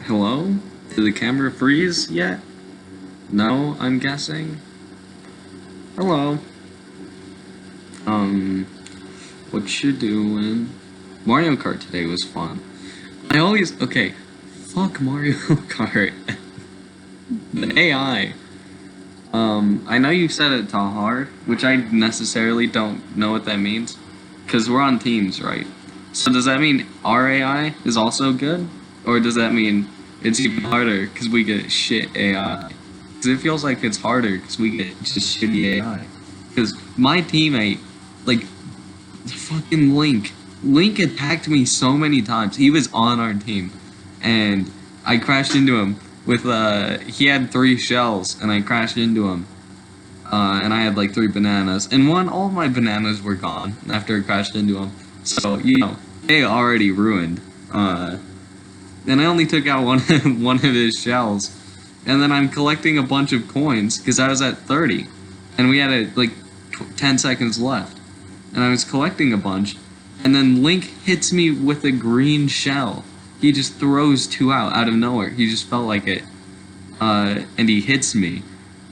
Hello? Did the camera freeze yet? No, I'm guessing. Hello. Um, what you doing? Mario Kart today was fun. Okay, fuck Mario Kart. The AI. I know you set it to hard, which I necessarily don't know what that means. Because we're on teams, right? So does that mean our AI is also good? Or does that mean it's even harder because we get shit AI? Because it feels like it's harder because we get just shitty AI. Because my teammate, like, fucking Link attacked me so many times. He was on our team. And I crashed into him with, he had 3 shells, and I crashed into him. And I had like 3 bananas. And all of my bananas were gone after I crashed into him. So, they already ruined. And I only took out one of his shells. And then I'm collecting a bunch of coins because I was at 30. And we had like 10 seconds left. And I was collecting a bunch. And then Link hits me with a green shell. He just throws 2 out of nowhere. He just felt like it. And he hits me.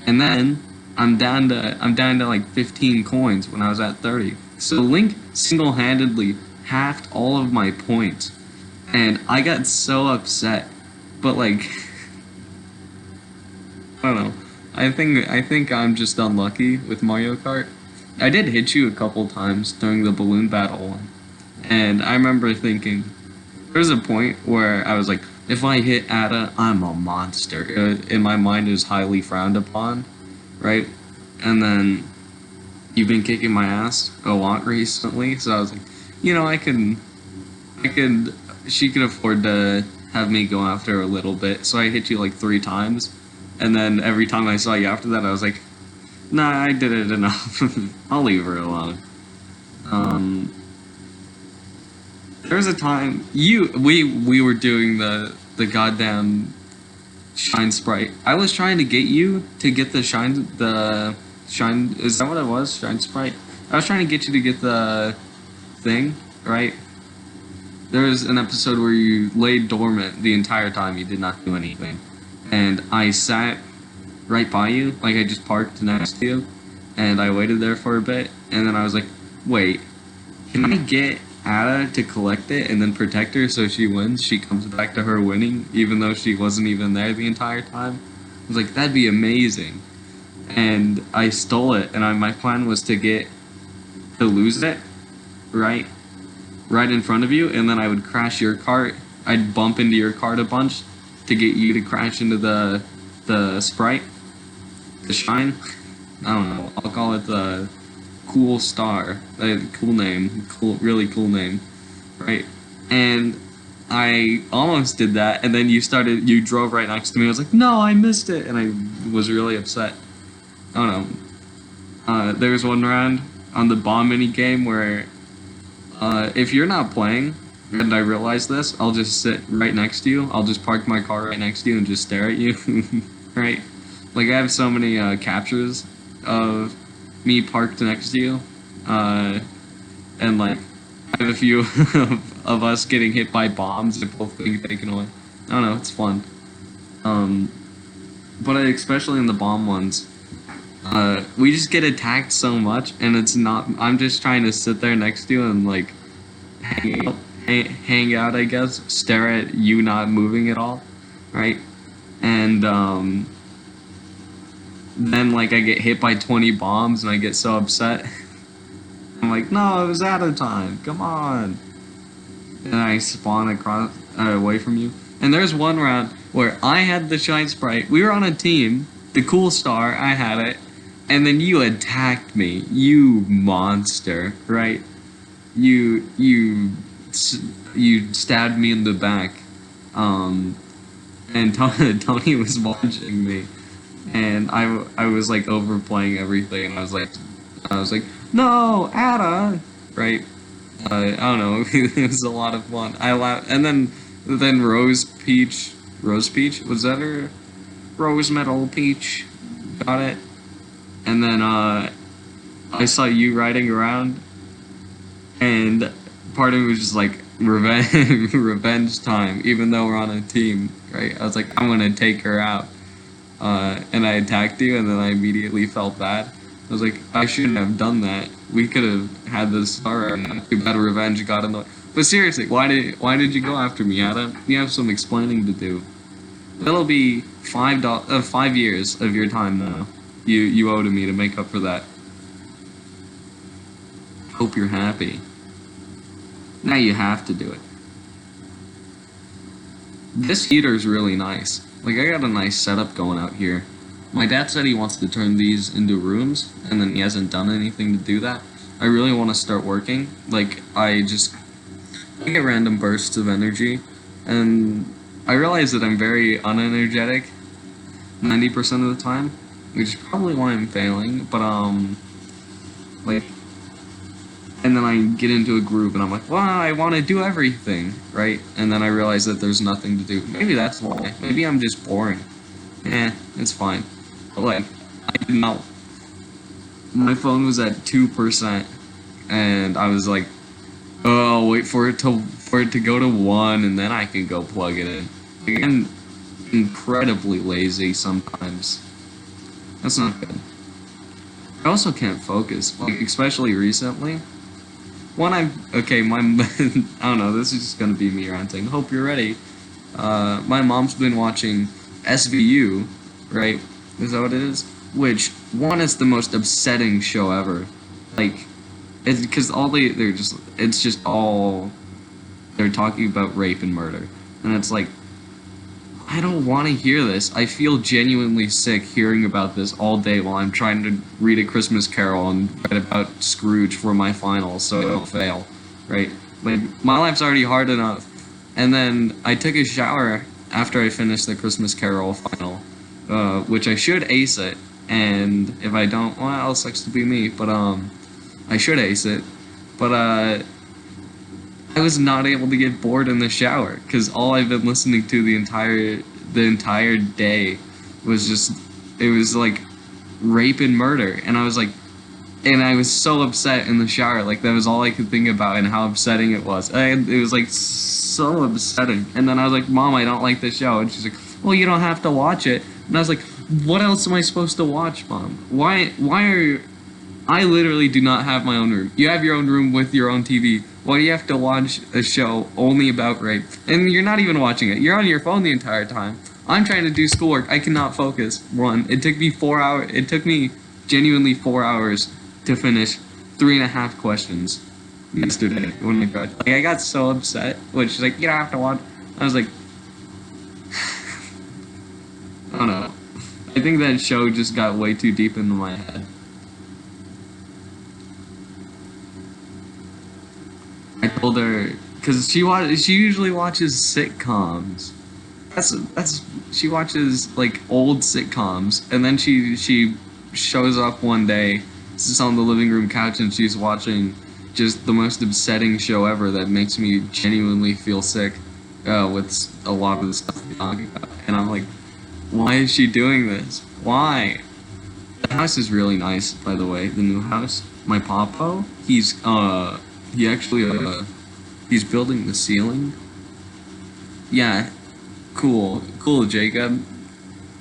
And then I'm down to like 15 coins when I was at 30. So Link single-handedly halved all of my points. And I got so upset. But like I don't know. I think I'm just unlucky with Mario Kart. I did hit you a couple times during the balloon battle one. And I remember thinking there was a point where I was like, if I hit Ada, I'm a monster. In my mind, it was highly frowned upon, right? And then you've been kicking my ass a lot recently, so I was like, she could afford to have me go after her a little bit. So I hit you like 3 times, and then every time I saw you after that, I was like, nah, I did it enough. I'll leave her alone. There was a time we were doing the goddamn shine sprite. I was trying to get you to get the shine. Is that what it was? Shine sprite. I was trying to get you to get the thing, right? There was an episode where you laid dormant the entire time. You did not do anything, and I sat right by you, like I just parked next to you, and I waited there for a bit, and then I was like, wait, can I get Ada to collect it and then protect her so she wins? She comes back to her winning, even though she wasn't even there the entire time. I was like, that'd be amazing. And I stole it, and my plan was to lose it, right? Right in front of you, and then I would crash your cart. I'd bump into your cart a bunch to get you to crash into the sprite, the shine. I don't know. I'll call it the cool star. Cool name. Really cool name, right? And I almost did that, and then you drove right next to me. I was like, no, I missed it, and I was really upset. I don't know. There was one round on the bomb mini game where if you're not playing, and I realize this, I'll just sit right next to you. I'll just park my car right next to you and just stare at you, right? Like, I have so many captures of me parked next to you, and like, I have a few of us getting hit by bombs and both being taken away. I don't know, it's fun. But especially in the bomb ones, we just get attacked so much, and it's not. I'm just trying to sit there next to you and like hang out, I guess, stare at you not moving at all, right? And then like I get hit by 20 bombs, and I get so upset. I'm like, no, it was out of time. Come on. And I spawn across away from you. And there's one round where I had the shine sprite. We were on a team. The cool star, I had it. And then you attacked me, you monster, right? You stabbed me in the back, and Tony was watching me, and I was like overplaying everything, and I was like, no, Ada, right? I don't know, it was a lot of fun. I laughed, and then Rose Peach, was that her? Rose Metal Peach, got it. And then I saw you riding around, and part of me was just like, revenge revenge time. Even though we're on a team, right? I was like, I'm gonna take her out, and I attacked you, and then I immediately felt bad. I was like, I shouldn't have done that. We could have had this far. Too bad revenge got in the way. But seriously, why did you go after me, Adam? You have some explaining to do. That'll be $5 of your time now. You owe to me to make up for that. Hope you're happy. Now you have to do it. This heater's really nice. Like, I got a nice setup going out here. My dad said he wants to turn these into rooms, and then he hasn't done anything to do that. I really want to start working. Like, I get random bursts of energy, and I realize that I'm very unenergetic 90% of the time, which is probably why I'm failing, but, like, and then I get into a groove and I'm like, well, I want to do everything, right? And then I realize that there's nothing to do. Maybe that's why. Maybe I'm just boring. It's fine. But like, I did not. My phone was at 2%, and I was like, oh, I'll wait for it to go to 1, and then I can go plug it in. I'm incredibly lazy sometimes. That's not good. I also can't focus, like, especially recently. Okay, I don't know, this is just gonna be me ranting. Hope you're ready. My mom's been watching SVU, right? Is that what it is? Which, one, is the most upsetting show ever. Like, it's because it's just all, they're talking about rape and murder. And it's like, I don't want to hear this. I feel genuinely sick hearing about this all day while I'm trying to read A Christmas Carol and write about Scrooge for my finals so I don't fail, right? Like, my life's already hard enough. And then I took a shower after I finished the Christmas Carol final, which I should ace it. And if I don't, well, it sucks to be me, but I should ace it. But I was not able to get bored in the shower because all I've been listening to the entire day was it was like rape and murder, and I was so upset in the shower. Like, that was all I could think about and how upsetting it was. It was like so upsetting. And then I was like, Mom, I don't like this show. And she's like, well, you don't have to watch it. And I was like, what else am I supposed to watch, Mom? Why I literally do not have my own room. You have your own room with your own TV. Why do you have to watch a show only about rape? And you're not even watching it. You're on your phone the entire time. I'm trying to do schoolwork. I cannot focus. One, it took me 4 hours. It took me genuinely 4 hours to finish 3.5 questions yesterday when I graduated. Like, I got so upset when she's like, you don't have to watch. I was like, I don't know. I think that show just got way too deep into my head. I told her, because she usually watches sitcoms. She watches like old sitcoms, and then she shows up one day, sits on the living room couch, and she's watching just the most upsetting show ever that makes me genuinely feel sick with a lot of the stuff we talk about. And I'm like, why is she doing this? Why? The house is really nice, by the way. The new house. My papo, he's building the ceiling. Yeah, cool, Jacob.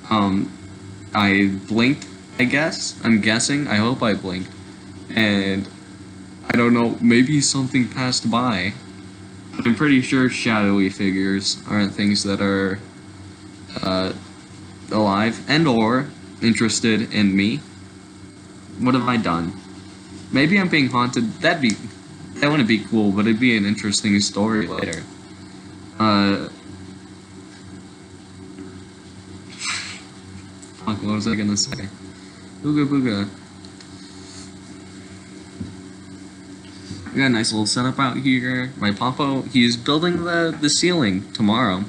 I blinked, I guess. I'm guessing. I hope I blinked. And I don't know, maybe something passed by. I'm pretty sure shadowy figures aren't things that are alive and or interested in me. What have I done? Maybe I'm being haunted. That wouldn't be cool, but it'd be an interesting story later. Fuck, what was I gonna say? Booga booga. We got a nice little setup out here. My papo, he's building the ceiling tomorrow.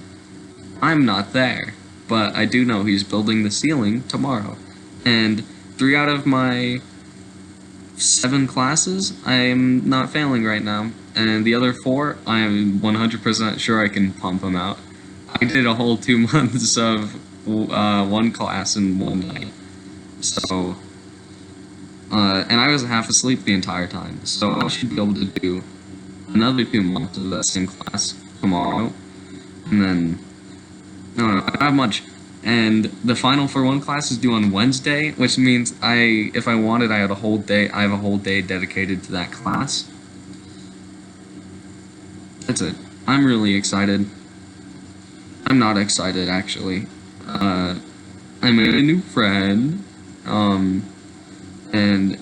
I'm not there, but I do know he's building the ceiling tomorrow. And 3 out of my 7 classes, I am not failing right now. And the other 4, I am 100% sure I can pump them out. I did a whole 2 months of one class in one night. So, and I was half asleep the entire time. So I should be able to do another 2 months of that same class tomorrow, and then no, I don't have much. And the final for one class is due on Wednesday, which means if I wanted, I had a whole day. I have a whole day dedicated to that class. That's it. I'm really excited. I'm not excited actually. I made a new friend, and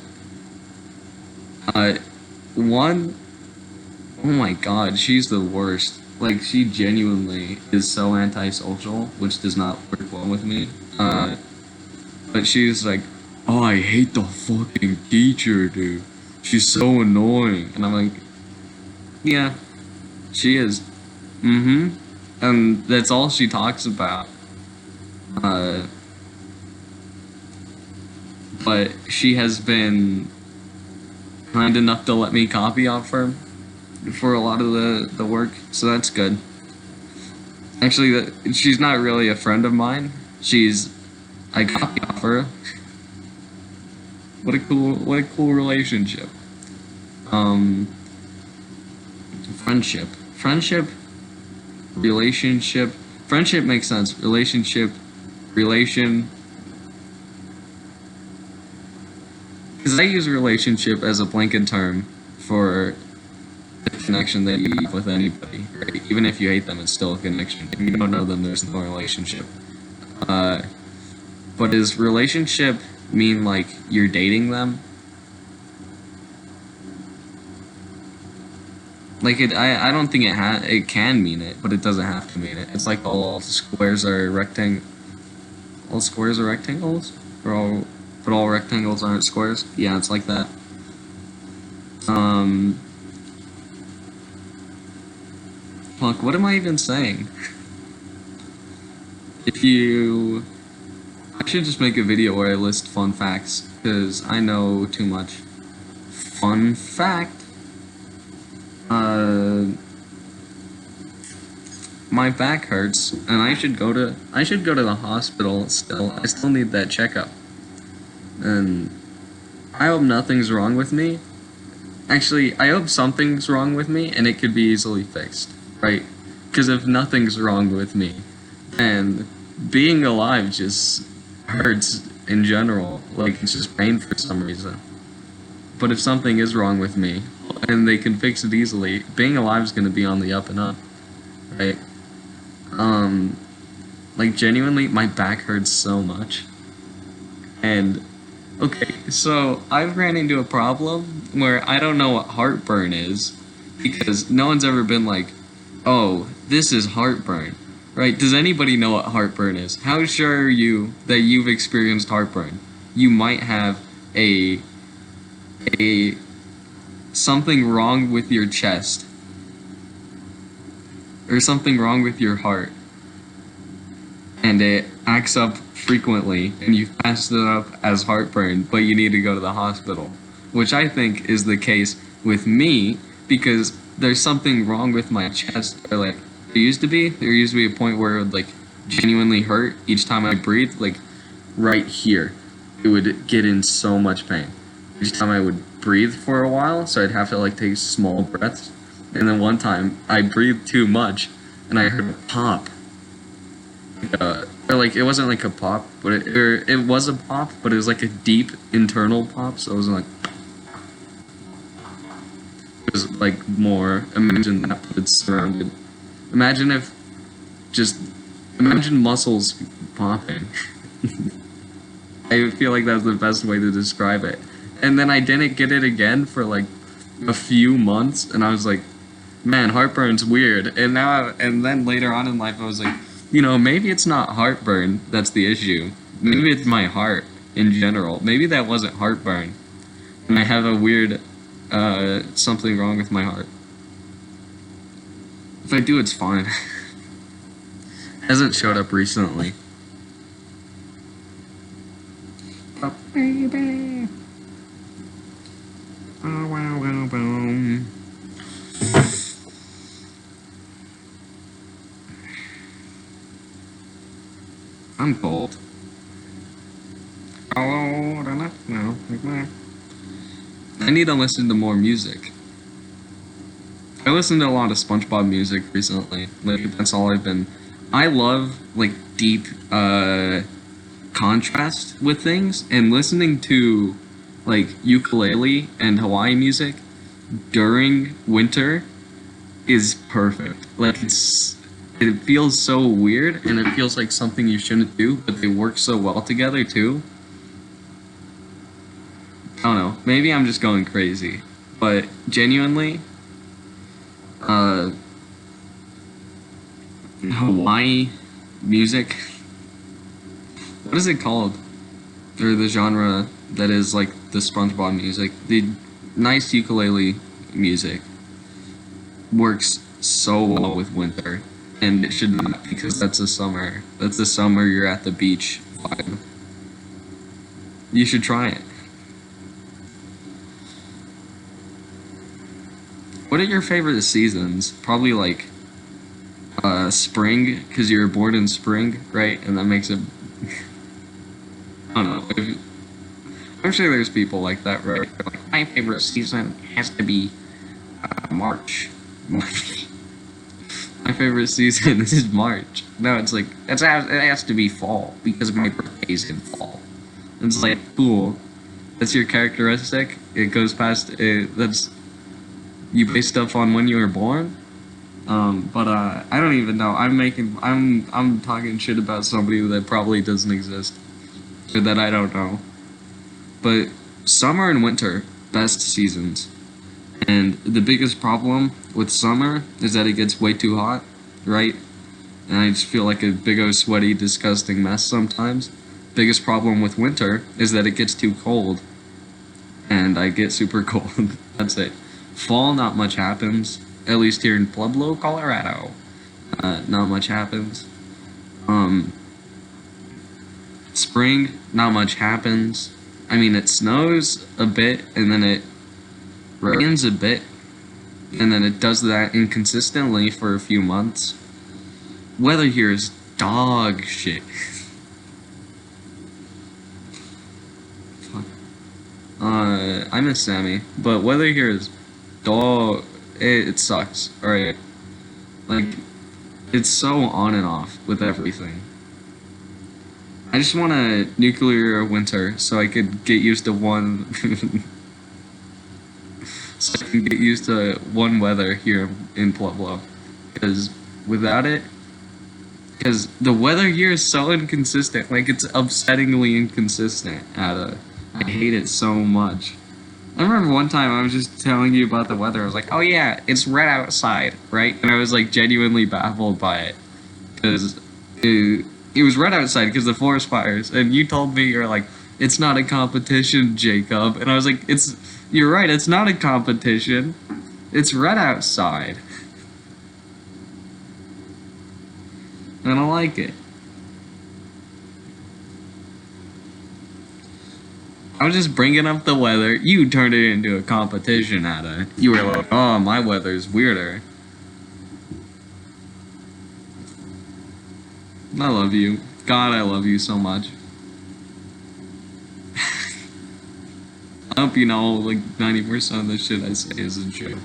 one. Oh my god, she's the worst. Like, she genuinely is so antisocial, which does not work well with me. But she's like, oh, I hate the fucking teacher, dude. She's so annoying. And I'm like, yeah, she is. Mm-hmm. And that's all she talks about. But she has been kind enough to let me copy off her for a lot of the work, so that's good. Actually, she's not really a friend of mine. I copy off her. What a cool relationship. Friendship, relationship. Friendship makes sense. Relation. Because I use relationship as a blanket term for the connection that you have with anybody, right? Even if you hate them, it's still a connection. If you don't know them, there's no relationship. But does relationship mean like you're dating them? Like I don't think it can mean it, but it doesn't have to mean it. It's like all squares are all squares are rectangles, but all rectangles aren't squares. Yeah, it's like that. Fuck, what am I even saying? I should just make a video where I list fun facts, because I know too much. Fun fact. My back hurts, and I should go to the hospital still. I still need that checkup. And I hope nothing's wrong with me. Actually, I hope something's wrong with me, and it could be easily fixed, right? Because if nothing's wrong with me, and being alive just hurts in general, like it's just pain for some reason. But if something is wrong with me, and they can fix it easily, being alive is going to be on the up and up, right? Like genuinely, my back hurts so much. And okay, so I've ran into a problem where I don't know what heartburn is, because no one's ever been like, oh, this is heartburn, right? Does anybody know what heartburn is? How sure are you that you've experienced heartburn? You might have a something wrong with your chest, or something wrong with your heart, and it acts up frequently, and you've passed it up as heartburn, but you need to go to the hospital, which I think is the case with me, because there's something wrong with my chest, or like, there used to be a point where it would like genuinely hurt each time I breathed, like right here. It would get in so much pain each time I would breathe for a while, so I'd have to like take small breaths. And then one time I breathed too much and I heard a pop. Or like, it wasn't like a pop, but it was a pop, but it was like a deep internal pop, so it wasn't like, it was like more, imagine that, but it's surrounded. Imagine muscles popping. I feel like that's the best way to describe it. And then I didn't get it again for like a few months, and I was like, man, heartburn's weird. And then later on in life, I was like, maybe it's not heartburn that's the issue. Maybe it's my heart in general. Maybe that wasn't heartburn, and I have a weird, something wrong with my heart. If I do, it's fine. Hasn't showed up recently. Oh, baby. Oh, wow, wow, wow. I'm cold. I need to listen to more music. I listened to a lot of SpongeBob music recently. Like that's all I've been. I love like deep contrast with things, and listening to like ukulele and Hawaii music during winter is perfect. Like it feels so weird and it feels like something you shouldn't do, but they work so well together too. I don't know. Maybe I'm just going crazy, but genuinely, uh, Hawaii music. What is it called? Or the genre that is like the SpongeBob music. The nice ukulele music works so well with winter, and it should not because that's the summer. That's the summer you're at the beach vibe. You should try it. What are your favorite seasons? Probably like spring because you're born in spring, right? And that makes it. I don't know. I'm sure there's people like that, right? Like, my favorite season has to be March. My favorite season is March. No, it's like it has to be fall because my birthday's in fall. It's like cool. That's your characteristic. It goes past. That's you base stuff on when you were born. But I don't even know. I'm talking shit about somebody that probably doesn't exist or that I don't know. But summer and winter, best seasons. And the biggest problem with summer is that it gets way too hot, right? And I just feel like a big old sweaty, disgusting mess sometimes. Biggest problem with winter is that it gets too cold. And I get super cold. That's it. Fall, not much happens. At least here in Pueblo, Colorado. Not much happens. Spring, not much happens. I mean, it snows a bit, and then it rains a bit, and then it does that inconsistently for a few months. Weather here is dog shit. I miss Sammy, but weather here is dog. It sucks. Alright. Like, it's so on and off with everything. I just want a nuclear winter so I could get used to one. So I can get used to one weather here in Pueblo. Because without it, because the weather here is so inconsistent. Like, it's upsettingly inconsistent. I hate it so much. I remember one time I was just telling you about the weather. I was like, oh yeah, it's red outside, right? And I was like genuinely baffled by it. Because it was red outside because of the forest fires. And you told me, you're like, it's not a competition, Jacob. And I was like, you're right, it's not a competition. It's red outside. And I like it. I was just bringing up the weather. You turned it into a competition, Ada. You were like, oh, my weather's weirder. I love you. God, I love you so much. I hope you know, like, 90% of the shit I say isn't true.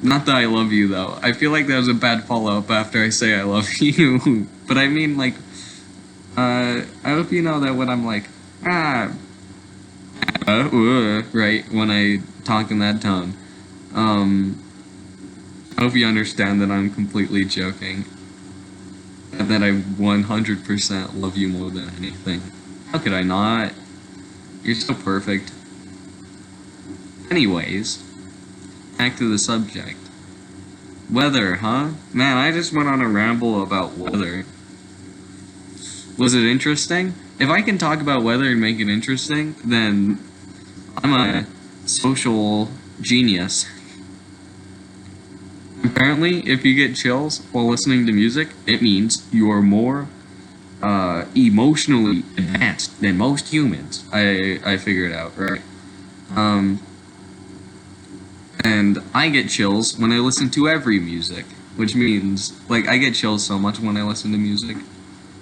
Not that I love you, though. I feel like that was a bad follow-up after I say I love you. But I mean, like, I hope you know that when I'm like, right, when I talk in that tone, I hope you understand that I'm completely joking. And that I 100% love you more than anything. How could I not? You're so perfect. Anyways, back to the subject. Weather, huh? Man, I just went on a ramble about weather. Was it interesting? If I can talk about weather and make it interesting, then I'm a social genius. Apparently, if you get chills while listening to music, it means you're more emotionally advanced than most humans. I figured out, right? And I get chills when I listen to every music, which means, like, I get chills so much when I listen to music,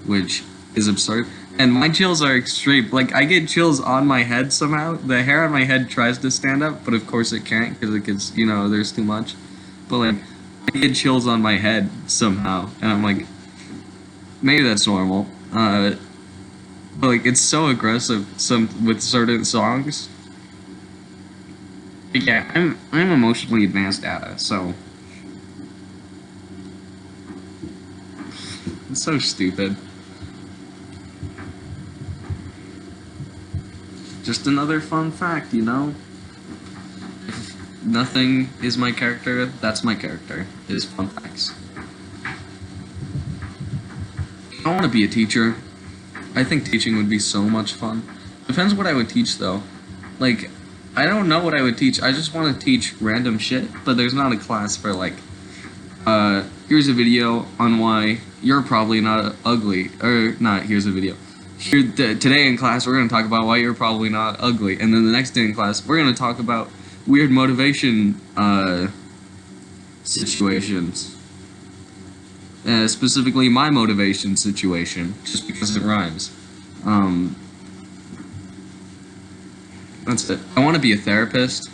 which is absurd. And my chills are extreme. Like, I get chills on my head somehow. The hair on my head tries to stand up, but of course it can't because it gets, there's too much. But, like, I get chills on my head somehow. And I'm like, maybe that's normal. But, like, it's so aggressive with certain songs. But yeah, I'm emotionally advanced data, so. It's so stupid. Just another fun fact, If nothing is my character, that's my character, is fun facts. I want to be a teacher. I think teaching would be so much fun. Depends what I would teach, though. Like, I don't know what I would teach. I just want to teach random shit, but there's not a class for, like, here's a video on why you're probably not ugly. Or, not, here's a video. Today in class, we're going to talk about why you're probably not ugly. And then the next day in class, we're going to talk about weird motivation situations. Specifically, my motivation situation, just because it rhymes. That's it. I want to be a therapist,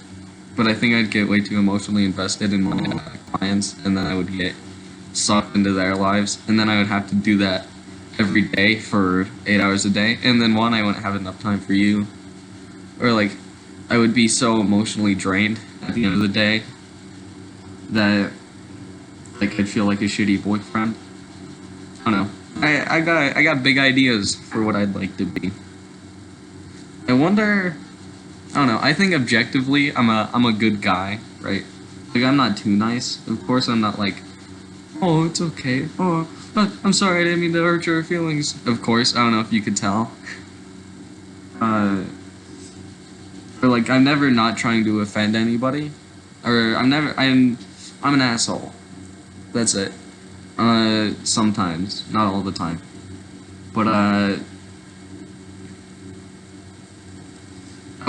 but I think I'd get way too emotionally invested in my clients, and then I would get sucked into their lives, and then I would have to do that every day for 8 hours a day, and then I wouldn't have enough time for you, or like I would be so emotionally drained at the end of the day that like I'd feel like a shitty boyfriend. I don't know. I got big ideas for what I'd like to be. I wonder. I don't know. I think objectively, I'm a good guy, right? Like I'm not too nice. Of course, I'm not like, oh, it's okay. Oh, I'm sorry, I didn't mean to hurt your feelings. Of course, I don't know if you could tell. Or like, I'm never not trying to offend anybody. Or I'm an asshole. That's it. Sometimes. Not all the time. But, I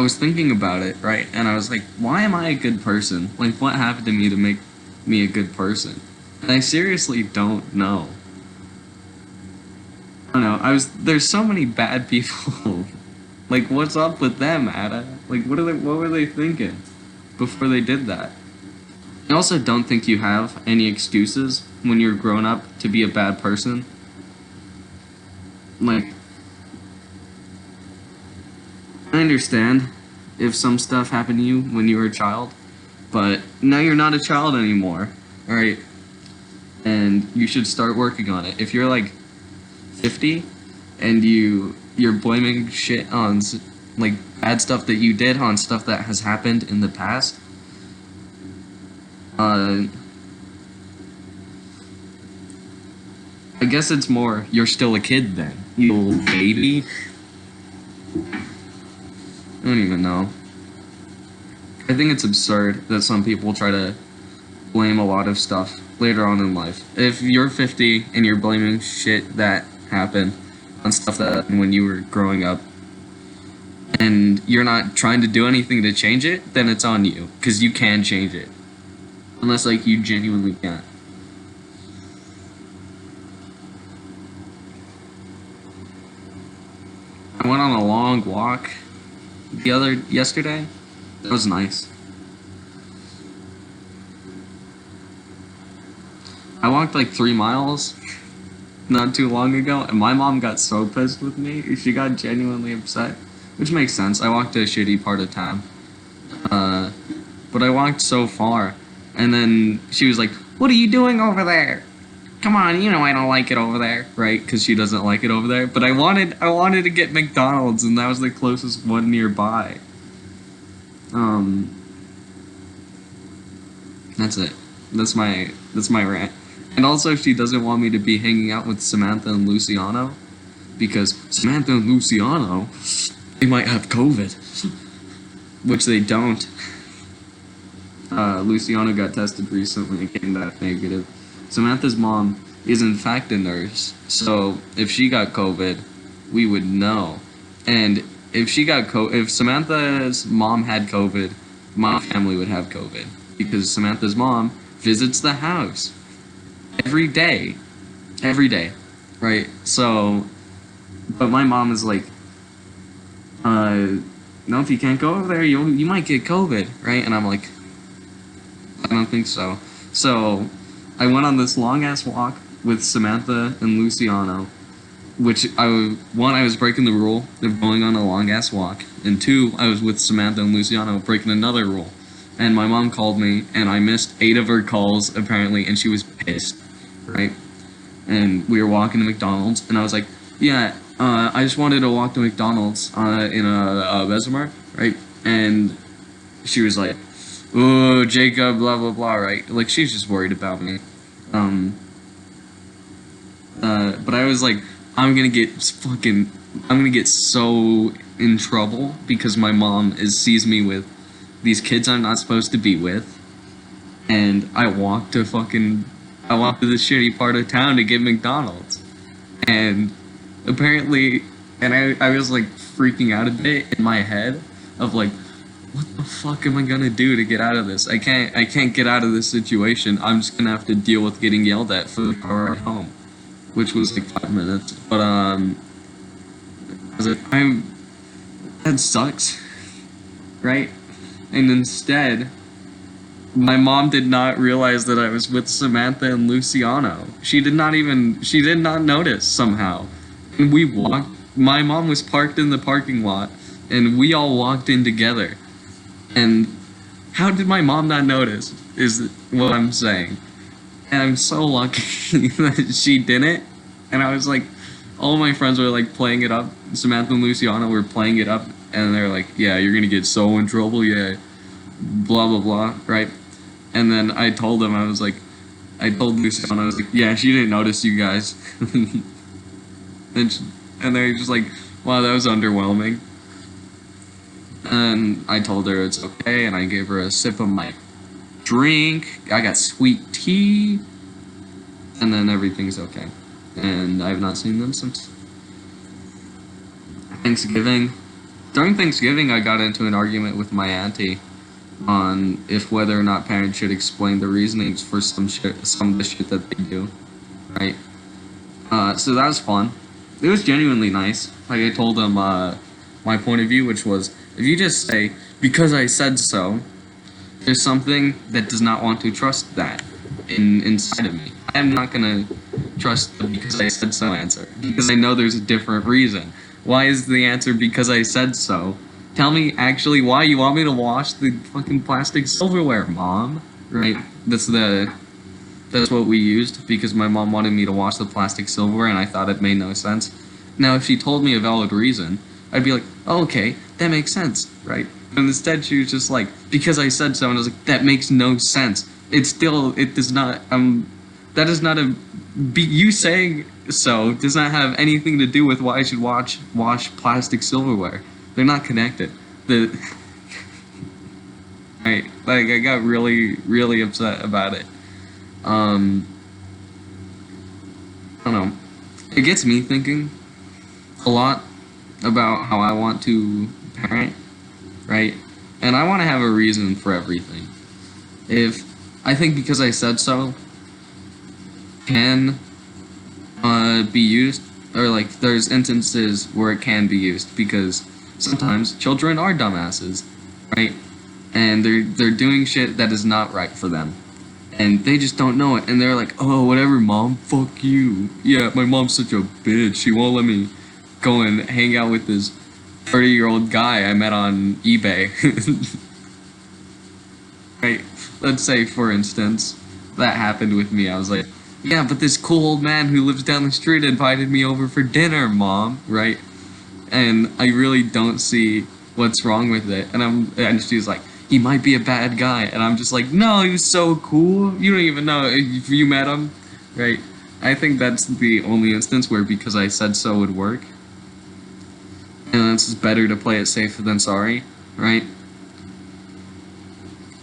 was thinking about it, right? And I was like, why am I a good person? Like, what happened to me to make me a good person? And I seriously don't know. I don't know. There's so many bad people. Like, what's up with them, Ada? Like, what were they thinking before they did that? I also don't think you have any excuses when you're grown up to be a bad person. Like, I understand if some stuff happened to you when you were a child, but now you're not a child anymore, alright? And you should start working on it. If you're like 50 and you're blaming shit on like bad stuff that you did on stuff that has happened in the past, I guess it's more you're still a kid then, you little baby. I don't even know. I think it's absurd that some people try to blame a lot of stuff later on in life. If you're 50 and you're blaming shit that happened on stuff that happened when you were growing up, and you're not trying to do anything to change it, then it's on you, because you can change it. Unless, like, you genuinely can't. I went on a long walk yesterday. That was nice. I walked like 3 miles not too long ago, and my mom got so pissed with me. She got genuinely upset, which makes sense. I walked to a shitty part of town. But I walked so far, and then she was like, "What are you doing over there? Come on, I don't like it over there," right? Because she doesn't like it over there. But I wanted to get McDonald's, and that was the closest one nearby. That's it. That's my rant. And also, she doesn't want me to be hanging out with Samantha and Luciano, because Samantha and Luciano, they might have COVID, which they don't. Luciano got tested recently and came back negative. Samantha's mom is in fact a nurse, so if she got COVID, we would know. And if Samantha's mom had COVID, my family would have COVID, because Samantha's mom visits the house every day, right? So But my mom is like, no, if you can't go over there, you might get COVID, right? And I'm like, I don't think so. So I went on this long ass walk with Samantha and Luciano, which I was breaking the rule of going on a long ass walk, and two, I was with Samantha and Luciano breaking another rule. And my mom called me, and I missed 8 of her calls apparently, and she was pissed, right? And we were walking to McDonald's, and I was like, yeah, I just wanted to walk to McDonald's in a Bessemer, right? And she was like, oh, Jacob, blah, blah, blah, right? Like, she's just worried about me. But I was like, I'm gonna get so in trouble because my mom sees me with these kids I'm not supposed to be with, and I walked to the shitty part of town to get McDonald's, and apparently, and I was like freaking out a bit in my head of like, what the fuck am I gonna do to get out of this? I can't get out of this situation. I'm just gonna have to deal with getting yelled at for the car ride home, which was like 5 minutes. But I was like, that sucks, right? And instead, my mom did not realize that I was with Samantha and Luciano. She did not notice somehow. And we walked, my mom was parked in the parking lot, and we all walked in together. And how did my mom not notice, is what I'm saying. And I'm so lucky that she didn't. And I was like, all my friends were like playing it up. Samantha and Luciano were playing it up, and they're like, yeah, you're gonna get so in trouble, yeah, blah, blah, blah, right? And then I told them, I told Luciano, I was like, yeah, she didn't notice you guys. And they're just like, wow, that was underwhelming. And I told her it's okay, and I gave her a sip of my drink. I got sweet tea, and then everything's okay. And I have not seen them since Thanksgiving. During Thanksgiving, I got into an argument with my auntie on if whether or not parents should explain the reasonings for some of the shit that they do, right? So that was fun. It was genuinely nice. Like, I told them my point of view, which was, if you just say, because I said so, there's something that does not want to trust that inside of me. I'm not gonna trust the because I said so answer, because I know there's a different reason. Why is the answer because I said so? Tell me actually why you want me to wash the fucking plastic silverware, Mom. Right? That's what we used, because my mom wanted me to wash the plastic silverware, and I thought it made no sense. Now, if she told me a valid reason, I'd be like, oh, okay, that makes sense, right? And instead, she was just like, because I said so, and I was like, that makes no sense. It does not, that is not you saying so does not have anything to do with why I should wash plastic silverware. They're not connected. Right, like, I got really, really upset about it. I don't know. It gets me thinking a lot about how I want to parent, right? And I want to have a reason for everything. If I think because I said so can be used, or like there's instances where it can be used, because sometimes children are dumbasses, right? And they're doing shit that is not right for them. And they just don't know it, and they're like, oh, whatever, Mom, fuck you. Yeah, my mom's such a bitch. She won't let me go and hang out with this 30-year-old guy I met on eBay. Right? Let's say, for instance, that happened with me. I was like, yeah, but this cool old man who lives down the street invited me over for dinner, Mom, right? And I really don't see what's wrong with it. And she's like, he might be a bad guy. And I'm just like, no, he was so cool. You don't even know if you met him, right? I think that's the only instance where because I said so would work. And it's better to play it safe than sorry, right?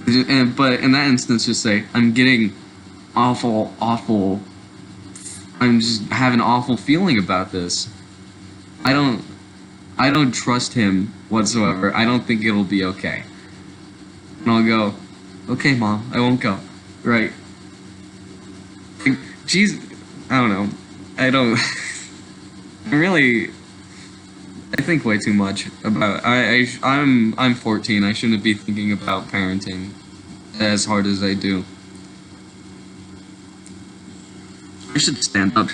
But in that instance, just say, I'm getting awful, I'm just have an awful feeling about this. I don't trust him whatsoever. I don't think it'll be okay. And I'll go, okay, Mom, I won't go. Right? Like, I don't know. I really, I think way too much about. I'm 14. I shouldn't be thinking about parenting as hard as I do. I should stand up.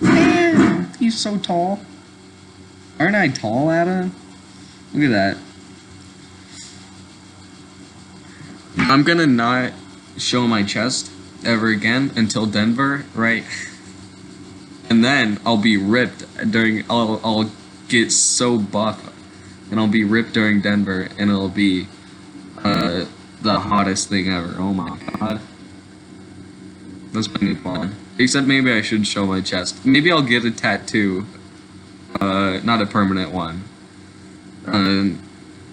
Man, he's so tall. Aren't I tall, Ada? Look at that. I'm gonna not show my chest ever again until Denver, right? And then I'll be ripped during. I'll get so buff, and I'll be ripped during Denver, and it'll be the hottest thing ever. Oh my god, that's gonna be fun. Except maybe I should show my chest. Maybe I'll get a tattoo. Not a permanent one.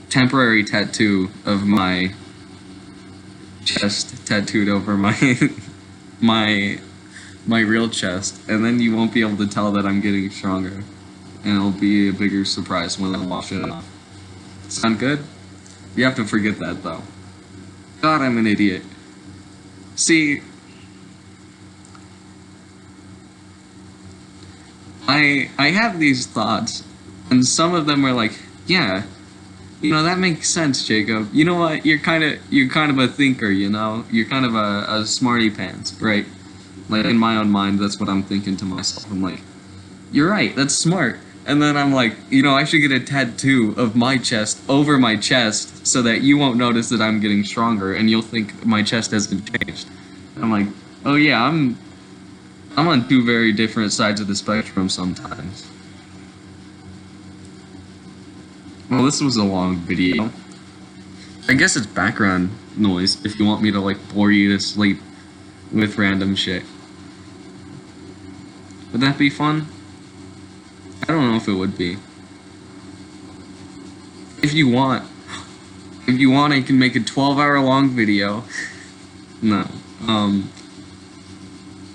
Temporary tattoo of my chest tattooed over my my real chest, and then you won't be able to tell that I'm getting stronger, and it'll be a bigger surprise when I wash it off. Sound good? You have to forget that though. God, I'm an idiot. See, I have these thoughts, and some of them are like, yeah, you know, that makes sense, Jacob. You know what? You're kind of a thinker, you know? You're kind of a smarty pants, right? Like, in my own mind, that's what I'm thinking to myself. I'm like, you're right, that's smart. And then I'm like, you know, I should get a tattoo of my chest over my chest so that you won't notice that I'm getting stronger and you'll think my chest hasn't changed. And I'm like, oh yeah, I'm on two very different sides of the spectrum sometimes. Well, this was a long video. I guess it's background noise if you want me to, like, bore you to sleep with random shit. Would that be fun? I don't know if it would be. If you want, I can make a 12-hour long video. No.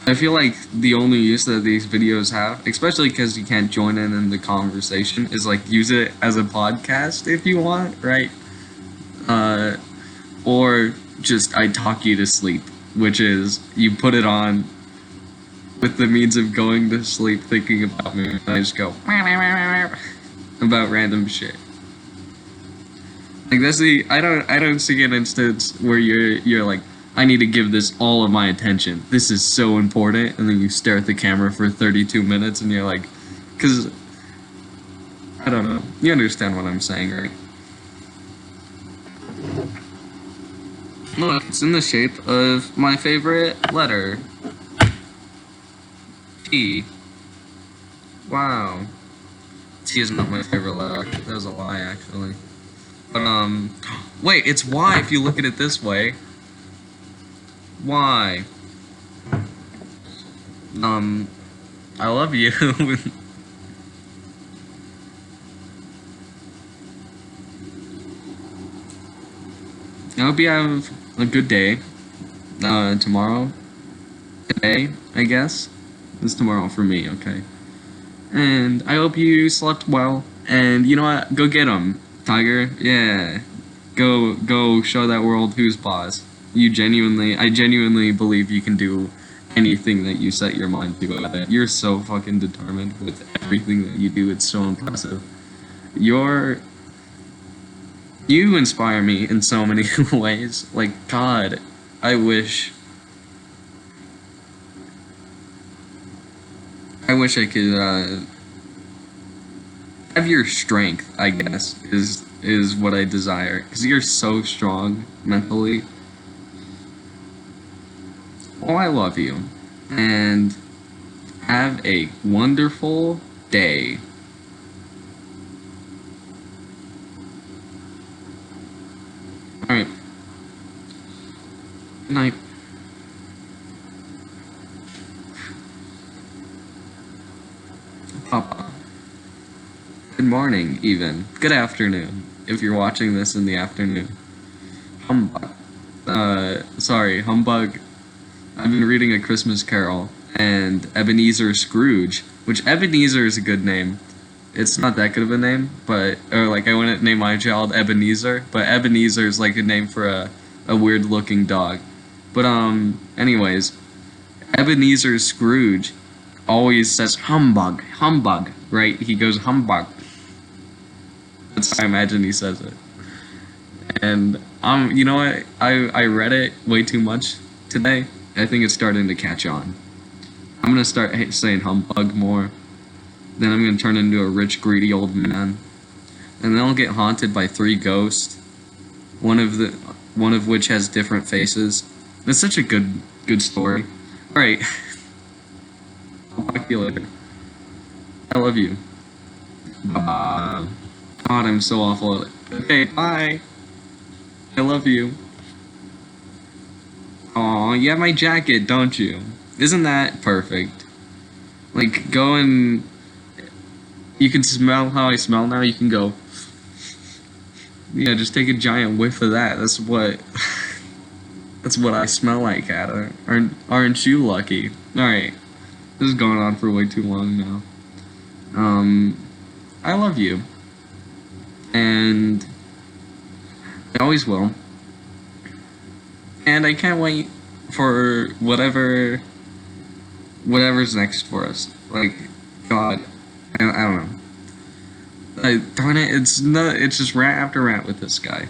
I feel like the only use that these videos have, especially because you can't join in the conversation, is like use it as a podcast if you want, right? Or just I talk you to sleep, which is you put it on with the means of going to sleep thinking about me, and I just go about random shit. Like that's I don't see an instance where you're like, I need to give this all of my attention. This is so important. And then you stare at the camera for 32 minutes and you're like, because, I don't know. You understand what I'm saying, right? Look, it's in the shape of my favorite letter. T. Wow. T is not my favorite letter. That was a lie, actually. But, wait, it's Y if you look at it this way. Why? I love you. I hope you have a good day. Tomorrow. Today, I guess. It's tomorrow for me, okay. And I hope you slept well. And you know what? Go get 'em, Tiger. Yeah. Go show that world who's boss. I genuinely believe you can do anything that you set your mind to about it. You're so fucking determined with everything that you do. It's so impressive. You inspire me in so many ways. Like, God, I wish I could have your strength, I guess, is what I desire. Because you're so strong mentally. Oh, I love you. And have a wonderful day. Alright. Good night. Papa. Good morning, even. Good afternoon, if you're watching this in the afternoon. Humbug. Sorry, Humbug. I've been reading A Christmas Carol, and Ebenezer Scrooge, which Ebenezer is a good name. It's not that good of a name, but, or like I wouldn't name my child Ebenezer, but Ebenezer is like a name for a weird looking dog. But, anyways, Ebenezer Scrooge always says humbug, humbug, right? He goes humbug. That's how I imagine he says it. And you know what? I read it way too much today. I think it's starting to catch on. I'm gonna start saying humbug more. Then I'm gonna turn into a rich, greedy old man, and then I'll get haunted by 3 ghosts. One of which has different faces. It's such a good story. All right, I'll talk to you later. I love you. God, I'm so awful. Okay, bye. I love you. Aw, you have my jacket, don't you? Isn't that perfect? Like, go and... You can smell how I smell now, you can go... Yeah, just take a giant whiff of that. That's what... That's what I smell like, Ada. Aren't you lucky? Alright. This is going on for way too long now. I love you. And... I always will. And I can't wait for whatever's next for us. Like, God, I don't know. Darn it, it's just rant after rant with this guy.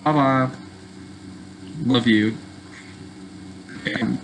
Bye bye. Love you. Okay.